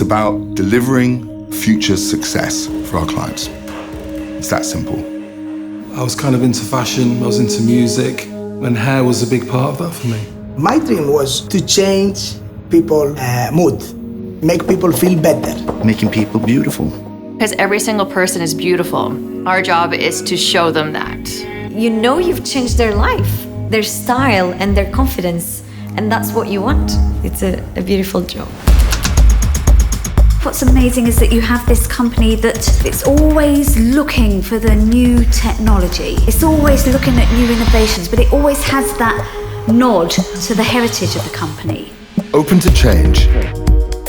It's about delivering future success for our clients. It's that simple. I was kind of into fashion, I was into music, and hair was a big part of that for me. My dream was to change people's mood, make people feel better. Making people beautiful. Because every single person is beautiful. Our job is to show them that. You know you've changed their life, their style and their confidence, and that's what you want. It's a beautiful job. What's amazing is that you have this company that it's always looking for the new technology. It's always looking at new innovations, but it always has that nod to the heritage of the company. Open to change,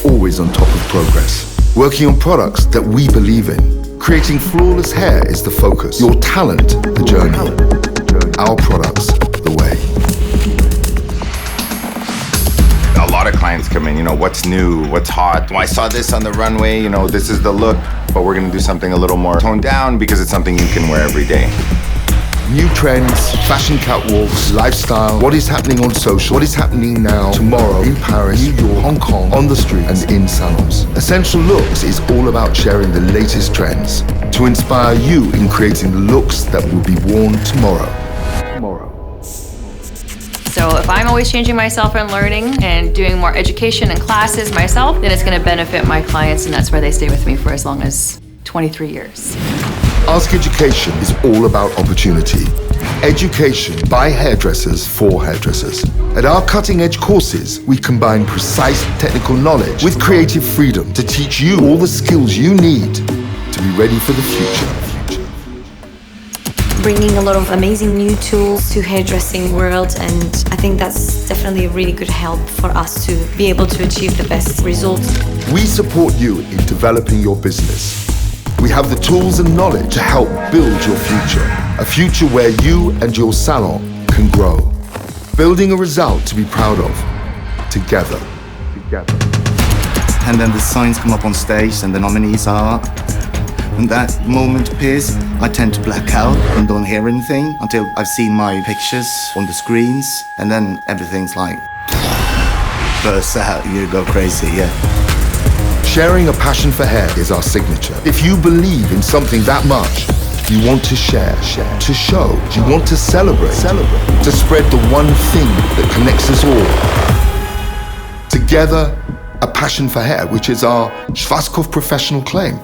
always on top of progress. Working on products that we believe in. Creating flawless hair is the focus. Your talent, the journey. Our products, the way. A lot of clients come in, what's new, what's hot. Well, I saw this on the runway, this is the look, but we're gonna do something a little more toned down because it's something you can wear every day. New trends, fashion catwalks, lifestyle, what is happening on social, what is happening now, tomorrow, in Paris, New York, Hong Kong, on the street, and in salons. Essential Looks is all about sharing the latest trends to inspire you in creating the looks that will be worn tomorrow. So if I'm always changing myself and learning and doing more education and classes myself, then it's going to benefit my clients, and that's why they stay with me for as long as 23 years. Ask Education is all about opportunity. Education by hairdressers for hairdressers. At our cutting-edge courses, we combine precise technical knowledge with creative freedom to teach you all the skills you need to be ready for the future. Bringing a lot of amazing new tools to hairdressing world, and I think that's definitely a really good help for us to be able to achieve the best results. We support you in developing your business. We have the tools and knowledge to help build your future. A future where you and your salon can grow. Building a result to be proud of. Together. And then the signs come up on stage and the nominees are. When that moment appears, I tend to black out and don't hear anything until I've seen my pictures on the screens, and then everything's like bursts out, you go crazy, yeah. Sharing a passion for hair is our signature. If you believe in something that much, you want to share, to show, you want to celebrate, to spread the one thing that connects us all. Together, a passion for hair, which is our Schwarzkopf professional claim.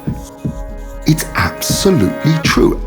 It's absolutely true.